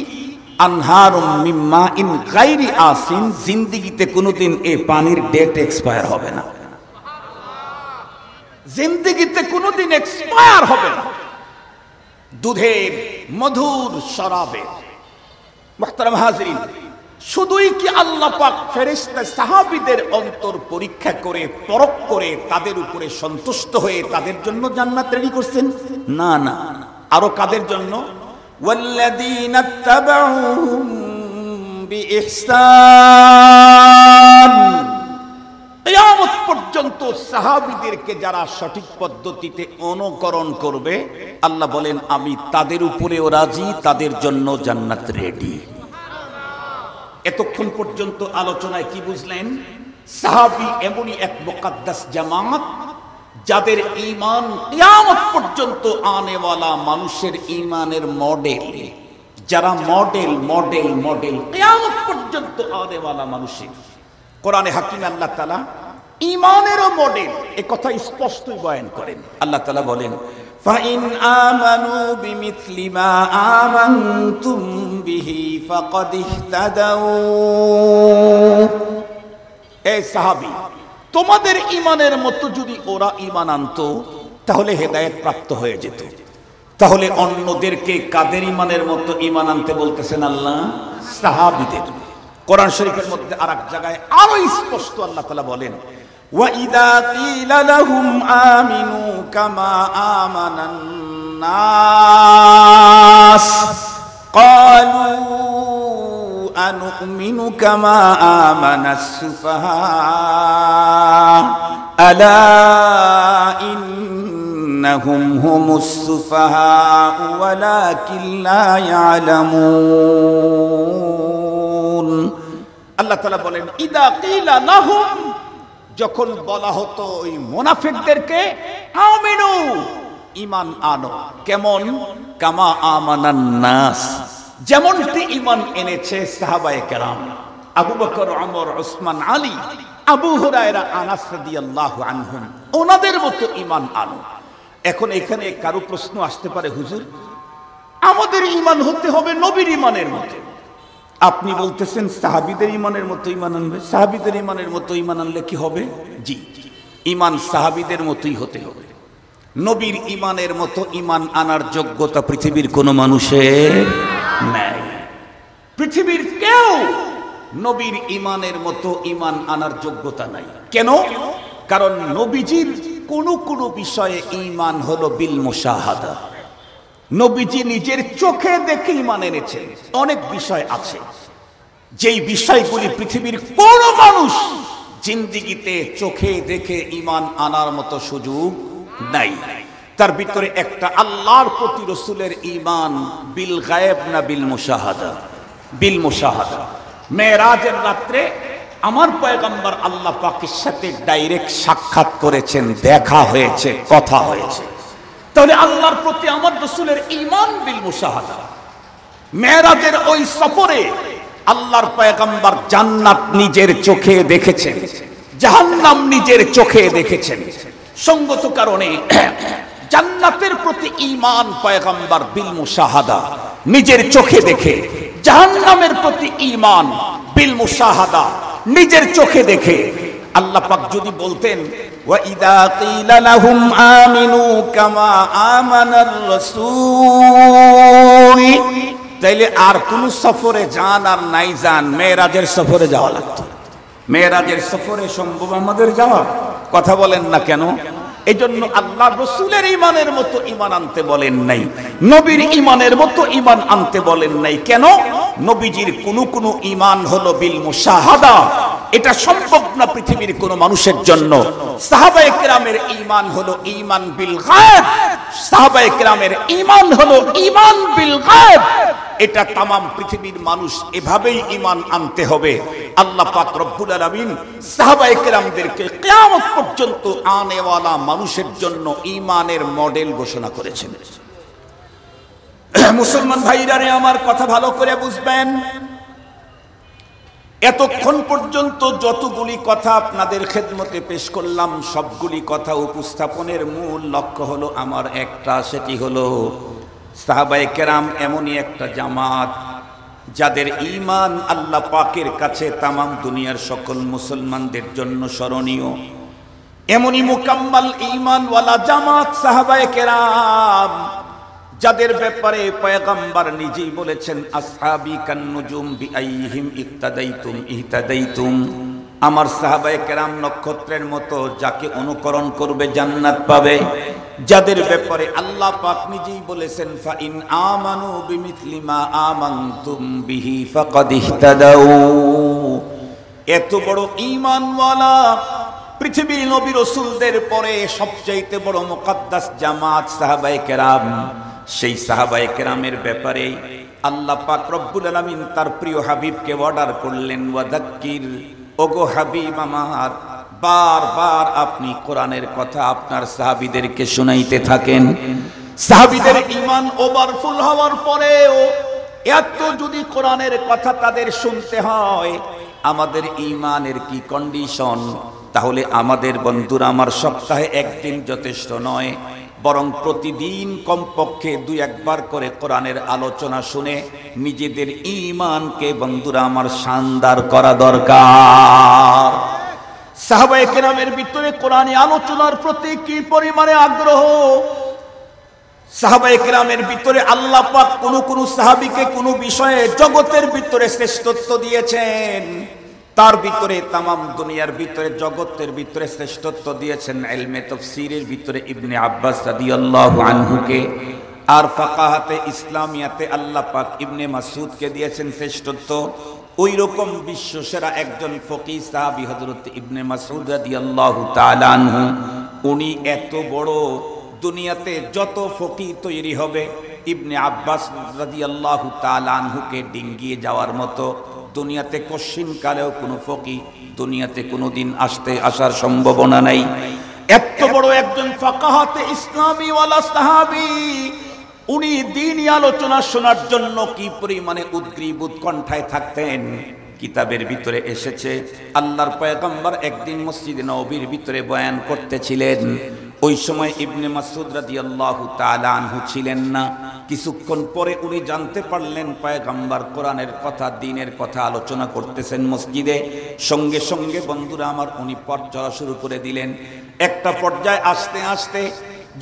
আনহারুম মিন মাইন গায়রি আসিন, জিন্দেগিতে কোনোদিন এই পানির ডেট এক্সপায়ার হবে না, জিন্দেগিতে কোনোদিন এক্সপায়ার হবে না। দুধের, মধুর, শরাবের। মুহতারাম হাজিরিন, শুধুই কি আল্লাহ পাক ফেরেশতা সাহাবীদের অন্তর পরীক্ষা করে পরখ করে তাদের উপরে সন্তুষ্ট হয়ে তাদের জন্য জান্নাত রেডি করছেন? না না, আরো কাদের জন্য? ওয়াল্লাযীনা তাবাউহুম বিইহসান, কিয়ামত পর্যন্ত সাহাবীদেরকে যারা সঠিক পদ্ধতিতে অনুকরণ করবে আল্লাহ বলেন আমি তাদের উপরেও রাজি, তাদের জন্য জান্নাত রেডি। এতক্ষণ পর্যন্ত আলোচনায় কি বুঝলেন? সাহাবী এমনই এক মুকাদ্দাস জামাত যাদের ঈমান কিয়ামত পর্যন্ত আনেওয়ালা মানুষের ঈমানের মডেল, যারা মডেল মডেল মডেল কিয়ামত পর্যন্ত আনেওয়ালা মানুষের। কোরআনে হাকিমে আল্লাহ তাআলা ঈমানেরও মডেল এ কথা স্পষ্টই বয়ান করেন। আল্লাহ তাআলা বলেন ফাইন আমানু বিমিথলি মা আমানতুম বিহি ফাকাদ ইহতাদাউ, এ সাহাবী তোমাদের ঈমানের মতো যদি ওরা ঈমান আনতো তাহলে হেদায়েত প্রাপ্ত হয়ে যেত। তাহলে অন্যদেরকে কাদের ঈমানের মতো ঈমান আনতে বলতেছেন আল্লাহ? সাহাবীদের। কোরআন শরীফের মধ্যে আরেক জায়গায় আরো স্পষ্ট আল্লাহ তাআলা বলেন ওয়াইদা কিলা লাহুম আমিনু কামা আমানান নাস ক্বালু আনুমিনু কামা আমানাস সুফাহা আলা ইন্নাহুম হুমুস সুফাহা ওয়ালাকিন লা ইয়ালামুন। আল্লাহ তাআলা বলেন ইদা কিলা লাহুম, যখন বলা হতো ওই মুনাফিকদেরকে আমিনু ঈমান আনো, কেমন? কামা আমানান নাস, যেমনটি ঈমান এনেছে সাহাবায়ে কেরাম আবু বকর, ওমর, ওসমান, আলী, আবু হুরায়রা, আনাস রাদিয়াল্লাহু আনহুম, ওনাদের মতো ঈমান আনো। এখন এখানে কারো প্রশ্ন আসতে পারে, হুজুর আমাদের ঈমান হতে হবে নবীর ঈমানের মতো। আপনি বলতেছেন সাহাবীদের ঈমানের মতো ঈমান আনবে? সাহাবীদের ঈমানের মতো ঈমান আনলে কি হবে? জি, ঈমান সাহাবীদের মতোই হতে হবে। নবীর ঈমানের মতো ঈমান আনার যোগ্যতা পৃথিবীর কোনো মানুষের নাই। পৃথিবীর কেউ নবীর ঈমানের মতো ঈমান আনার যোগ্যতা নাই। কেন? কারণ নবীজির কোন কোন বিষয়ে ঈমান হলো বিল মুশাহাদা, নবীজি নিজের চোখে দেখে ঈমান এনেছেন। অনেক বিষয় আছে যেই বিষয়গুলি পৃথিবীর কোন মানুষ জিন্দেগিতে চোখে দেখে ঈমান আনার মতো সুযোগ নাই। তার ভিতরে একটা আল্লাহর প্রতি রাসূলের ঈমান বিল গায়েব না বিল মুশাহাদা? বিল মুশাহাদা। মেরাজের রাত্রে আমার পয়গম্বর আল্লাহ পাকের সাথে ডাইরেক্ট সাক্ষাৎ করেছেন, দেখা হয়েছে, কথা হয়েছে। তাহলে আল্লাহর প্রতি আমার রাসূলের ঈমান বিল মুশাহাদা। মেরাজের ওই সফরে আল্লাহর পয়গম্বর জান্নাত নিজের চোখে দেখেছেন, জাহান্নাম নিজের চোখে দেখেছেন। সঙ্গত কারণে জান্নাতের প্রতি ঈমান পয়গম্বর বিল মুশাহাদা, নিজের চোখে দেখে, জাহান্নামের প্রতি ঈমান বিল মুশাহাদা, নিজের চোখে দেখে। আল্লাহ পাক যদি বলতেন ওয়াইদা কিলা লাহুম আমিনু কামা আমানার রাসূল, তাইলে আর কোন সফরে যান আর নাই যান, মেরাজের সফরে যাওয়া লাগতো। মেরাজের সফরে সম্ভব আমাদের যাওয়া? কথা বলেন না কেন? এই জন্য আল্লাহ রাসূলের ঈমানের মতো ঈমান আনতে বলেন নাই, নবীর ঈমানের মতো ঈমান আনতে বলেন নাই। কেন? নবীজির কোন কোন ঈমান হলো বিল মুশাহাদা, এটা সম্ভব না পৃথিবীর কোন মানুষের জন্য। সাহাবায়ে কেরামের ঈমান হলো ঈমান বিল গায়ব, সাহাবায়ে কেরামের ঈমান হলো ঈমান বিল গায়ব। এটা তামাম পৃথিবীর মানুষ এভাবেই ঈমান আনতে হবে। আল্লাহ পাক রব্বুল আলামিন সাহাবায়ে কেরামদেরকে কিয়ামত পর্যন্ত আনেওয়ালা মানুষের জন্য ঈমানের মডেল ঘোষণা করেছেন। মুসলমান ভাইরা রে, আমার কথা ভালো করে বুঝবেন। এতক্ষণ পর্যন্ত যতগুলি কথা আপনাদের খেদমতে পেশ করলাম, সবগুলি কথা উপস্থাপনের মূল লক্ষ্য হলো আমার একটা, সেটি হলো সাহাবায়ে কেরাম এমনই একটা জামাত যাদের ঈমান আল্লাহ পাকের কাছে তামাম দুনিয়ার সকল মুসলমানদের জন্য স্মরণীয়। এমনই মুকাম্মাল ঈমানওয়ালা জামাত সাহাবায়ে কেরাম যাদের ব্যাপারে পয়গম্বর নিজেই বলেছেন, আসহাবি কান্নুজুম বিআইহিম ইক্তাদাইতুম ইহতাদাইতুম। আমার সাহাবায়ে কেরাম নক্ষত্রের মতো, যাকে অনুকরণ করবে জান্নাত পাবে। যাদের ব্যাপারে আল্লাহ পাক নিজেই বলেছেন, ফাইন আমানু বিমিথলি মা আমানতুম বিহি ফাকাদ ইহতাদাউ। এত বড় ঈমানওয়ালা পৃথিবীর নবী রাসূলদের পরে সবচাইতে বড় মুকদ্দাস জামাত সাহাবায়ে কেরাম। সেই সাহাবায়ে কেরামের ব্যাপারে আল্লাহ পাক রব্বুল আলামিন তার প্রিয় হাবিবকে অর্ডার করলেন, ওয়াদাক্কির, ওগো হাবিব আমার, বারবার আপনি কোরআনের কথা আপনার সাহাবীদেরকে শুনাইতে থাকেন। সাহাবীদের ঈমান ওভারফুল হওয়ার পরেও এত যদি কোরআনের কথা তাদের শুনতে হয়, আমাদের ঈমানের কি কন্ডিশন? তাহলে আমাদের বন্ধুরা আমার, সপ্তাহে একদিন যথেষ্ট নয়, বরং প্রতিদিন কমপক্ষে 2-1 করে কোরআনের আলোচনা শুনে নিজেদের ঈমানকে বন্ধুরা আমার শানদার করা দরকার। সাহাবায়ে কেরামের ভিতরে কোরআনী আলোচনার প্রতি কি পরিমাণে আগ্রহ! সাহাবায়ে কেরামের ভিতরে আল্লাহ পাক কোন সাহাবীকে কোন বিষয়ে জগতের ভিতরে শ্রেষ্ঠত্ব দিয়েছেন, তার ভিতরে তামাম দুনিয়ার ভিতরে জগতের ভিতরে শ্রেষ্ঠত্ব দিয়েছেন ইলমে তাফসীরের ভিতরে ইবনে আব্বাস রাদিয়াল্লাহু আনহুকে, আর ফাকাহাতে ইসলামিয়াতে আল্লাহ পাক ইবনে মাসউদকে দিয়েছেন শ্রেষ্ঠত্ব। ওই রকম বিশ্বসেরা একজন ফকিহ সাহাবী হযরত ইবনে মাসউদ রাদিয়াল্লাহু তাআলা আনহু, উনি এত বড়, দুনিয়াতে যত ফকিহ তৈরি হবে ইবনে আব্বাস রাদিয়াল্লাহু তাআলা আনহুকে ডিঙ্গিয়ে যাওয়ার মতো দুনিয়াতে কশিন কালেও কোনো ফকিহ দুনিয়াতে কোনোদিন আসার সম্ভাবনা নাই। এত বড় একজন ফাকাহাতে ইসলামী ওয়ালা সাহাবী, উনি দ্বীনি আলোচনা শোনার জন্য কি পরিমাণে উদ্গ্রীব উৎকণ্ঠায় থাকতেন। কিতাবের ভিতরে এসেছে, আল্লাহর পয়গম্বর একদিন মসজিদে নববীর ভিতরে বয়ান করতেছিলেন। ওই সময় ইবনে মাসউদ রাদিয়াল্লাহু তাআলা আনহু ছিলেন না। কিছুক্ষণ পরে উনি জানতে পারলেন পয়গম্বর কোরআনের কথা, দ্বীনের কথা আলোচনা করতেছেন মসজিদে। সঙ্গে সঙ্গে বন্ধুরা আমার, উনি পথ চলা শুরু করে দিলেন। একটা পর্যায়ে আস্তে আস্তে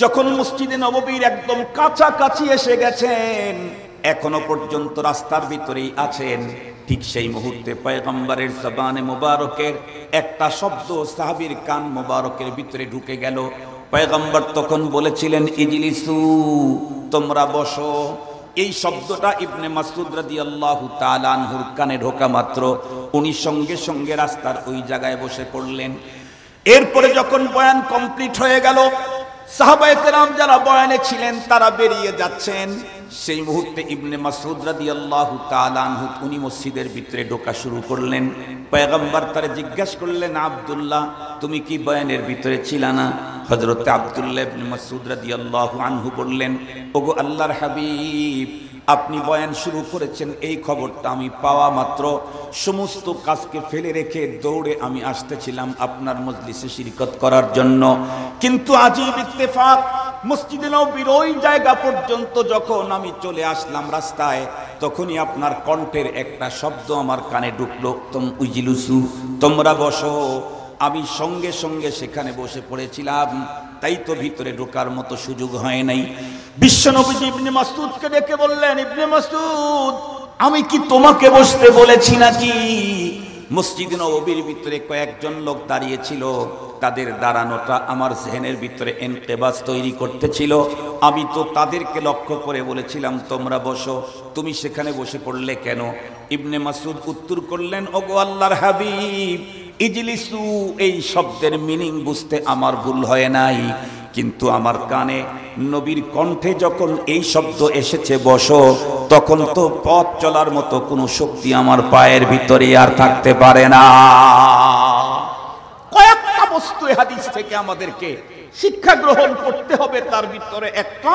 যখন মসজিদে নববীর একদম কাছাকাছি এসে গেছেন, এখনো পর্যন্ত রাস্তার ভিতরেই আছেন, ঠিক সেই মুহূর্তে পয়গম্বরের জবানে মোবারকের একটা শব্দ সাহাবীর কান মোবারকের ভিতরে ঢুকে গেল। পয়গম্বর তখন বলেছিলেন, ইজলিসু, তোমরা বসো। এই শব্দটা ইবনে মাসউদ রাদিয়াল্লাহু তাআলা আনহুর কানে ঢোকা মাত্র উনি সঙ্গে সঙ্গে রাস্তার ওই জায়গায় বসে পড়লেন। এরপরে যখন বয়ান কমপ্লিট হয়ে গেল, সাহাবায়ে কেরাম যারা বয়ানে ছিলেন তারা বেরিয়ে যাচ্ছেন। সেই মুহূর্তে ইবনে মাসউদ রাদিয়াল্লাহু তাআলা আনহু উনি মসজিদের ভিতরে ঢোকা শুরু করলেন। পয়গম্বর তারে জিজ্ঞাসা করলেন, আব্দুল্লাহ, তুমি কি বয়ানের ভিতরে ছিলা না? হযরত আব্দুল্লাহ ইবনে মাসউদ রাদিয়াল্লাহু আনহু বললেন, ওগো আল্লাহর হাবিব, আপনি বয়ান শুরু করেছেন এই খবরটা আমি পাওয়া মাত্র সমস্ত কাজকে ফেলে রেখে দৌড়ে আমি আসতেছিলাম আপনার মজলিসে শিরকত করার জন্য। কিন্তু আজীব ইত্তেফাক, মসজিদে নববীর ওই জায়গা পর্যন্ত যখন আমি চলে আসলাম রাস্তায়, তখনই আপনার কণ্ঠের একটা শব্দ আমার কানে ঢুকলো, উজলিসু, তোমরা বসো। আমি সঙ্গে সঙ্গে সেখানে বসে পড়েছিলাম, তাই তো ভিতরে ঢোকার মতো সুযোগ হয় নাই। বিশ্বনবী ইবনে মাসউদকে ডেকে বললেন, ইবনে মাসউদ, আমি কি তোমাকে বসতে বলেছি নাকি? মসজিদে নববীর ভিতরে কয়েকজন লোক দাঁড়িয়েছিল, তাদের দাঁড়ানোটা আমার জেহেনের ভিতরে ইনকিবাস তৈরি করতেছিল। আমি তো তাদেরকে লক্ষ্য করে বলেছিলাম, তোমরা বসো। তুমি সেখানে বসে পড়লে কেন? ইবনে মাসউদ উত্তর করলেন, ওগো আল্লাহর হাবিব, ইজলিসু এই শব্দের মিনিং বুঝতে আমার ভুল হয় নাই, কিন্তু আমার কানে নবীর কণ্ঠে যখন এই শব্দ এসেছে বসো, তখন তো পথ চলার মতো কোনো শক্তি আমার পায়ের ভিতরে আর থাকতে পারে না। কয়েকটা বস্তু হাদিস থেকে আমাদেরকে শিক্ষা গ্রহণ করতে হবে, তার ভিতরে একটা,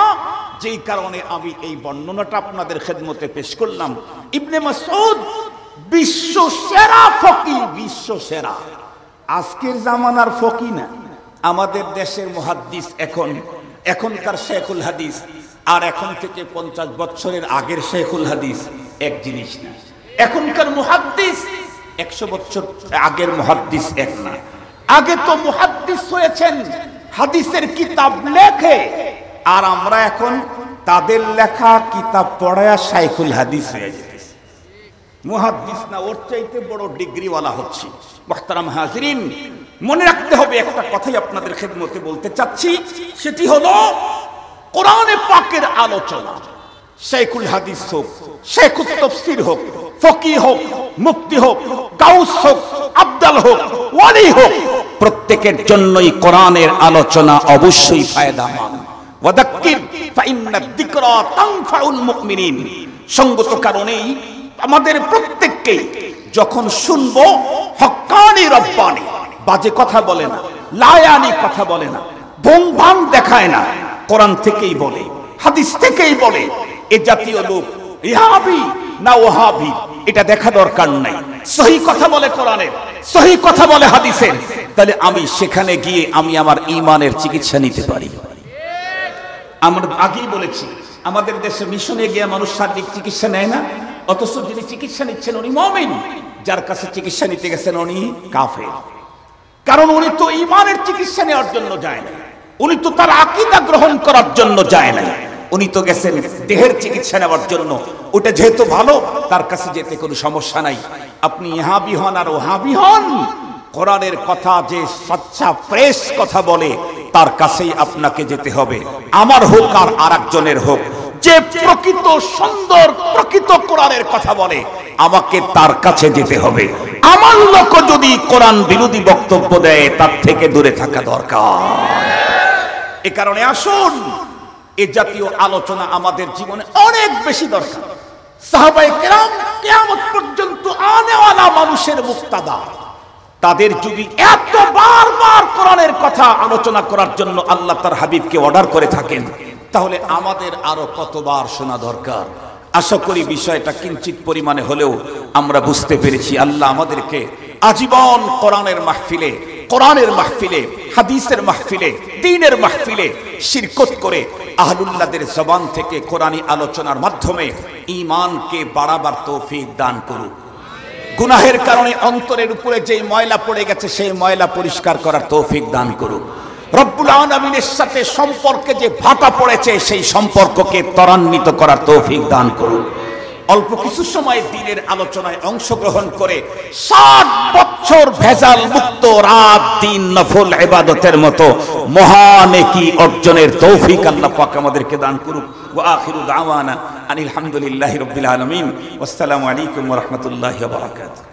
যেই কারণে আমি এই বর্ণনাটা আপনাদের খেদমতে পেশ করলাম। ইবনে মাসউদ বিশ্ব সেরা ফকিহ, বিশ্ব সেরা, আজকের জামানার ফকিহ না, আমাদের দেশের মুহাদ্দিস। এখনকার শেখুল হাদিস আর এখন থেকে 50 বছরের আগের শেখুল হাদিস এক জিনিস না। এখনকার মুহাদ্দিস 100 বছর আগের মুহাদ্দিস এক না। আগে তো মুহাদ্দিস হয়েছেন হাদিসের কিতাব লেখে, আর আমরা এখন তাদের লেখা কিতাব পড়ায়া শাইখুল হাদিস হয়ে যেতেছি। মুহাদ্দিস না, ওর চাইতে বড় ডিগ্রিওয়ালা হচ্ছে। মুহতারাম হাজিরিন, মনে রাখতে হবে একটা কথাই আপনাদের খেদমতে বলতে চাচ্ছি, সেটি হলো কোরআনে পাকের আলোচনা, শাইখুল হাদিস হোক, শাইখুত তাফসীর হোক, ফকিহ হোক, মুফতি হোক, গাউস হোক, আবদাল হোক, ওয়ালি হোক, প্রত্যেকের জন্যই কোরআনের আলোচনা অবশ্যই ফায়দামন্দ। ওয়াদাক্কির ফাইন্নাদ যিকরা তানফাউল মুমিনিন। সঙ্গত কারণেই আমাদের প্রত্যেককে যখন শুনবো, হক্কানি রব্বানি, বাজে কথা বলে না, লায়ানি কথা বলে না, ভং ভাং দেখায় না, কোরআন থেকেই বলে, হাদিস থেকেই বলে। এ জাতীয় লোক ইহাবি না ওহাবি এটা দেখা দরকার নাই। সহি কথা বলে কোরআনের, সহি কথা বলে হাদিসের, তাহলে আমি সেখানে গিয়ে আমি আমার ঈমানের চিকিৎসা নিতে পারি। আমরা আগেই বলেছি, আমাদের দেশে মিশনে গিয়ে মানুষ শারীরিক চিকিৎসা নেয় না, অথচ যিনি চিকিৎসা নিচ্ছেন উনি মুমিন, যার কাছে চিকিৎসা নিতে গেছেন উনি কাফের। কারণ উনি তো ঈমানের চিকিৎসা নেওয়ার জন্য যায় না, উনি তো তার আকীদা গ্রহণ করার জন্য যায় না, উনি তো গেছেন দেহের চিকিৎসা নেওয়ার জন্য। ওটা যেহেতু ভালো, তার কাছে যেতে কোনো সমস্যা নাই। আপনি ইহাবি হন আর ওহাবি হন, কোরআনের কথা যে সচ্চা ফ্রেশ কথা বলে তার কাছেই আপনাকে যেতে হবে। আমার হোক আর আরেকজনের হোক, যে প্রকৃত সুন্দর প্রকৃত কোরআনের কথা বলে আমাকে তার কাছে যেতে হবে। আমার লোক যদি কোরআন বিরোধী বক্তব্য দেয়, তার থেকে দূরে থাকা দরকার। এ কারণে আসুন, এ জাতীয় আলোচনা আমাদের জীবনে অনেক বেশি দরকার। সাহাবায়ে কেরাম কিয়ামত পর্যন্ত আনেওয়ালা মানুষের মুক্তাদা, তাদের যদি এত বারবার কোরআনের কথা আলোচনা করার জন্য আল্লাহ তার হাবিবকে অর্ডার করে থাকেন, তাহলে আমাদের আরো কতবার শোনা দরকার। আশা করি বিষয়টা কিঞ্চিত পরিমাণে হলেও আমরা বুঝতে পেরেছি। আল্লাহ আমাদেরকে আজীবন কোরআনের মাহফিলে, কোরআনের মাহফিলে, হাদিসের মাহফিলে, দ্বীনের মাহফিলে শিরকত করে আহলুল্লাহদের জবান থেকে কোরআনী আলোচনার মাধ্যমে ঈমানকে বাড়াবার তৌফিক দান করুন। গুনাহের কারণে অন্তরের উপরে যে ময়লা পড়ে গেছে সেই ময়লা পরিষ্কার করার তৌফিক দান করুন। রব্বুল আলামিনের সাথে সম্পর্কে যে ভাটা পড়েছে সেই সম্পর্ককে ত্বরান্বিত করার তৌফিক দান করুন। অল্প কিছু সময় দ্বীনের আলোচনায় অংশগ্রহণ করে 60 বছর ভেজাল মুক্ত রাত দিন নফল ইবাদতের মতো মহান নেকি অর্জনের তৌফিক আল্লাহ পাক আমাদেরকে দান করুন। ওয়া আখিরু দাওয়ানা আনিল হামদুলিল্লাহি রাব্বিল আলামিন। আসসালামু আলাইকুম ওয়া রাহমাতুল্লাহি ওয়া বারাকাতুহু।